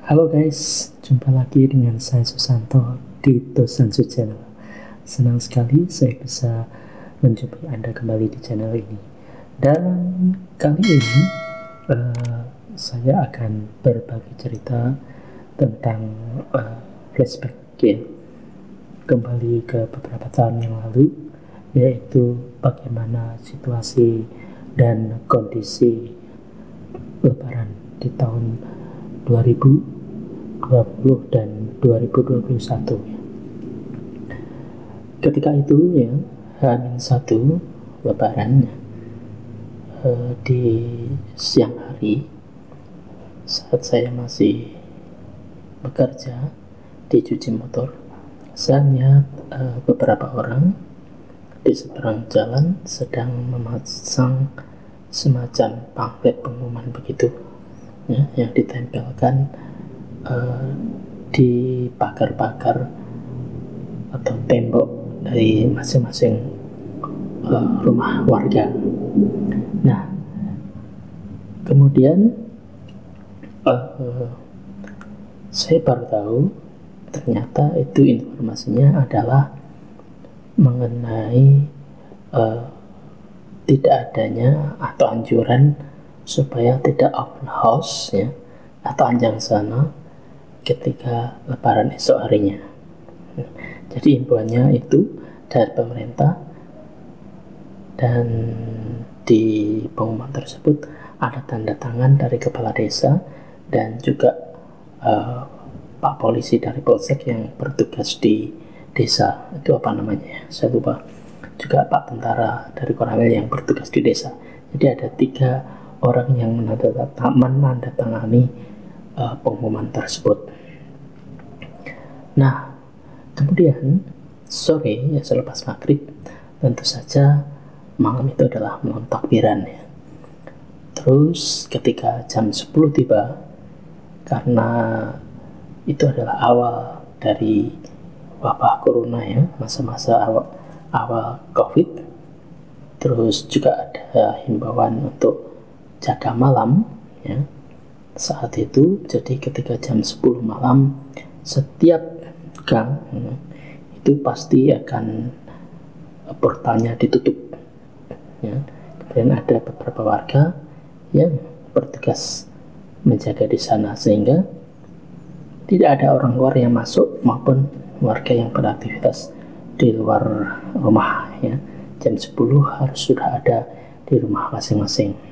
Halo guys, jumpa lagi dengan saya Susanto di Dosansu Channel. Senang sekali saya bisa menjumpai Anda kembali di channel ini. Dan kali ini saya akan berbagi cerita tentang flashback ya, kembali ke beberapa tahun yang lalu, yaitu bagaimana situasi dan kondisi Lebaran di tahun 2020 dan 2021. Ketika itu ya, H-1 Lebaran, di siang hari saat saya masih bekerja di cuci motor, saya melihat beberapa orang di seberang jalan sedang memasang semacam pamflet pengumuman begitu ya, yang ditempelkan di pagar-pagar atau tembok dari masing-masing rumah warga. Nah, kemudian saya baru tahu ternyata itu informasinya adalah mengenai tidak adanya atau anjuran supaya tidak open house ya, atau anjang sana ketika Lebaran esok harinya. Jadi himbauannya itu dari pemerintah, dan di pengumuman tersebut ada tanda tangan dari kepala desa dan juga Pak polisi dari polsek yang bertugas di desa. Itu apa namanya ya, saya lupa. Juga Pak tentara dari Koramil yang bertugas di desa. Jadi ada 3 orang yang menandatangani pengumuman tersebut. Nah, kemudian sore ya, selepas maghrib, tentu saja malam itu adalah malam takbiran ya. Terus ketika jam 10 tiba, karena itu adalah awal dari wabah corona ya, masa-masa awal COVID. Terus juga ada himbauan untuk jaga malam ya saat itu. Jadi ketika jam 10 malam setiap gang itu pasti akan portalnya ditutup ya. Kemudian ada beberapa warga yang bertugas menjaga di sana sehingga tidak ada orang luar yang masuk maupun warga yang beraktivitas di luar rumah ya. Jam 10 harus sudah ada di rumah masing-masing.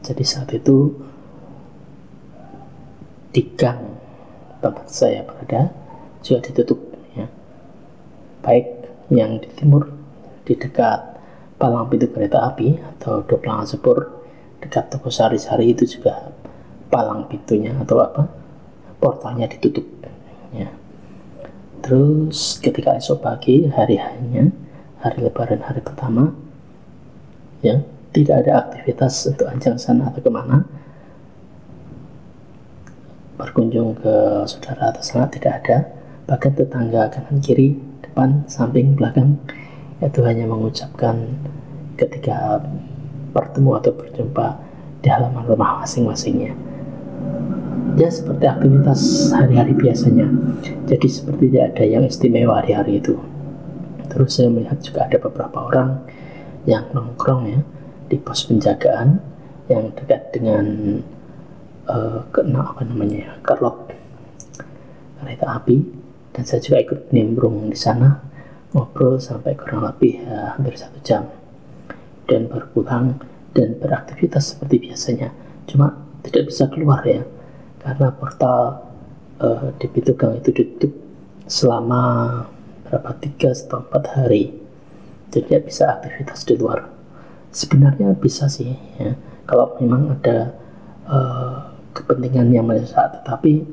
Jadi saat itu di gang tempat saya berada juga ditutup ya, baik yang di timur di dekat palang pintu kereta api atau Doplangan Sepur dekat toko Sari-Sari, itu juga palang pintunya atau portalnya ditutup ya. Terus ketika esok pagi hari Lebaran hari pertama ya, tidak ada aktivitas untuk anjang sana atau kemana, berkunjung ke saudara atau sana tidak ada. Bahkan tetangga kanan kiri, depan, samping, belakang itu hanya mengucapkan ketika bertemu atau berjumpa di halaman rumah masing-masingnya ya, seperti aktivitas hari-hari biasanya. Jadi seperti tidak ada yang istimewa hari-hari itu. Terus saya melihat juga ada beberapa orang yang nongkrong ya di pos penjagaan yang dekat dengan kerlok kereta api, dan saya juga ikut nimbrung di sana, ngobrol sampai kurang lebih hampir 1 jam dan baru pulang dan beraktivitas seperti biasanya. Cuma tidak bisa keluar ya, karena portal di pintu gang itu ditutup selama 3 atau 4 hari. Jadi tidak bisa aktivitas di luar. Sebenarnya bisa sih ya, kalau memang ada kepentingan yang mendesak, tetapi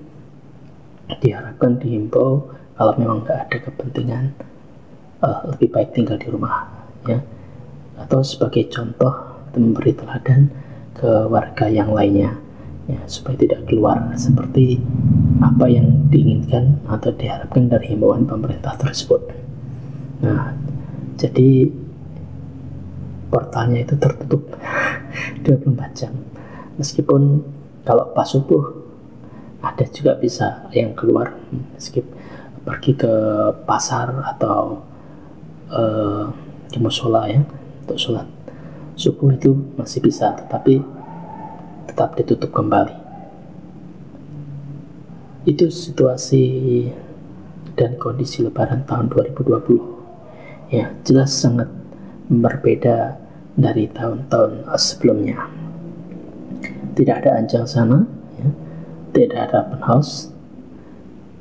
diharapkan dihimbau kalau memang nggak ada kepentingan, lebih baik tinggal di rumah ya, atau sebagai contoh memberi teladan ke warga yang lainnya ya, supaya tidak keluar seperti apa yang diinginkan atau diharapkan dari himbauan pemerintah tersebut. Nah, jadi portalnya itu tertutup 24 jam. Meskipun kalau pas subuh ada juga bisa yang keluar pergi ke pasar atau di musola ya untuk sholat subuh, itu masih bisa, tetapi tetap ditutup kembali. Itu situasi dan kondisi Lebaran tahun 2020 ya, jelas sangat berbeda dari tahun-tahun sebelumnya. Tidak ada anjang sana ya, tidak ada open house,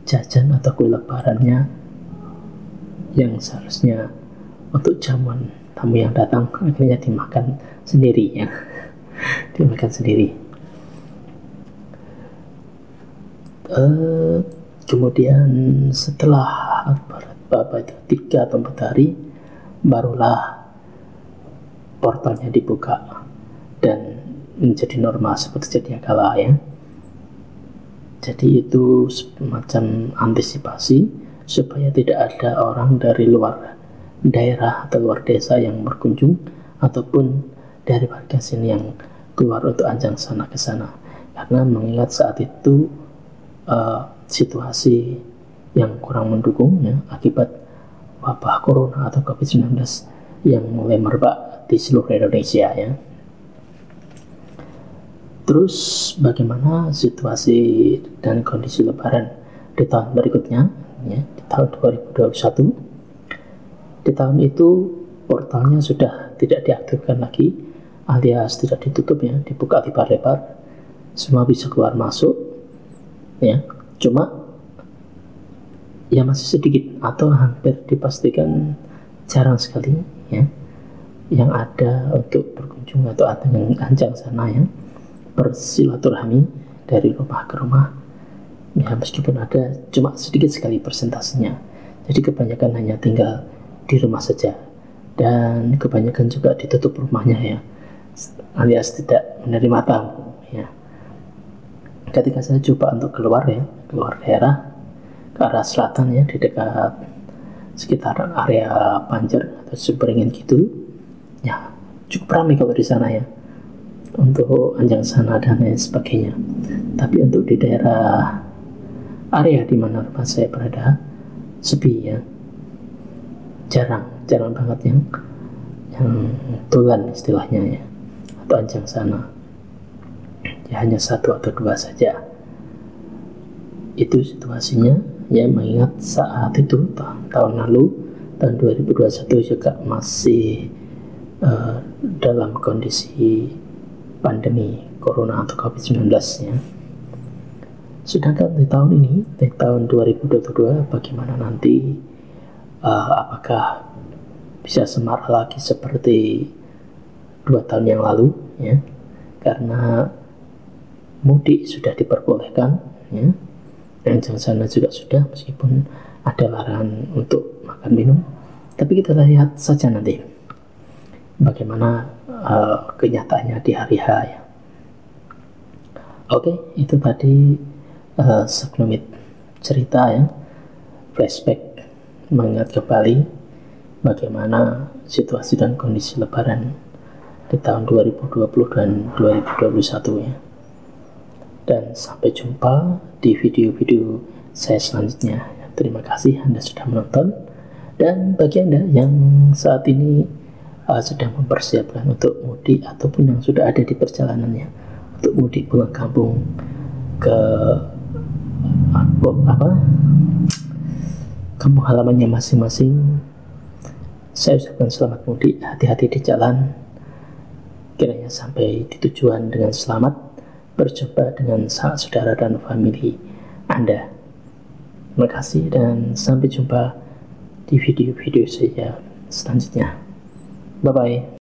jajan atau kue lebarannya yang seharusnya untuk jamuan tamu yang datang akhirnya dimakan sendiri ya. Dimakan sendiri. Kemudian setelah itu 3 atau 4 hari barulah portalnya dibuka dan menjadi normal seperti sedia kala ya. Jadi itu semacam antisipasi supaya tidak ada orang dari luar daerah atau luar desa yang berkunjung, ataupun dari warga sini yang keluar untuk anjang sana ke sana, karena mengingat saat itu situasi yang kurang mendukung ya, akibat wabah corona atau COVID-19 yang mulai merebak di seluruh Indonesia ya. Terus bagaimana situasi dan kondisi Lebaran di tahun berikutnya ya, di tahun 2021? Di tahun itu portalnya sudah tidak diaktifkan lagi, alias tidak ditutup ya, dibuka lebar-lebar, semua bisa keluar masuk ya. Cuma ya masih sedikit atau hampir dipastikan jarang sekali ya yang ada untuk berkunjung atau ada yang anjang sana ya, bersilaturahmi dari rumah ke rumah ya, meskipun ada cuma sedikit sekali persentasenya. Jadi kebanyakan hanya tinggal di rumah saja, dan kebanyakan juga ditutup rumahnya ya, alias tidak menerima tamu ya. Ketika saya coba untuk keluar daerah ke arah selatan ya, di dekat sekitar area Banjar atau Seberingin gitu ya, cukup ramai kalau di sana ya, untuk anjang sana dan lain sebagainya. Tapi untuk di daerah area di mana rumah saya berada sepi ya, jarang banget yang tulan istilahnya ya, atau anjang sana ya, hanya 1 atau 2 saja. Itu situasinya ya, mengingat saat itu tahun lalu, tahun 2021 juga masih dalam kondisi pandemi corona atau COVID-19 ya. Sedangkan di tahun ini, di tahun 2022, bagaimana nanti? Apakah bisa semarak lagi seperti 2 tahun yang lalu ya? Karena mudik sudah diperbolehkan ya, anjang sana juga sudah, meskipun ada larangan untuk makan minum. Tapi kita lihat saja nanti bagaimana kenyataannya di hari H ya. Oke, itu tadi sekelumit cerita ya, flashback, mengingat kembali bagaimana situasi dan kondisi Lebaran di tahun 2020 dan 2021 ya. Dan sampai jumpa di video-video saya selanjutnya. Terima kasih Anda sudah menonton, dan bagi Anda yang saat ini sedang mempersiapkan untuk mudik ataupun yang sudah ada di perjalanannya untuk mudik pulang kampung ke kampung halamannya masing-masing, saya ucapkan selamat mudik, hati-hati di jalan, kiranya sampai di tujuan dengan selamat, berjumpa dengan saudara dan famili Anda. Terima kasih dan sampai jumpa di video-video saya selanjutnya. Bye-bye.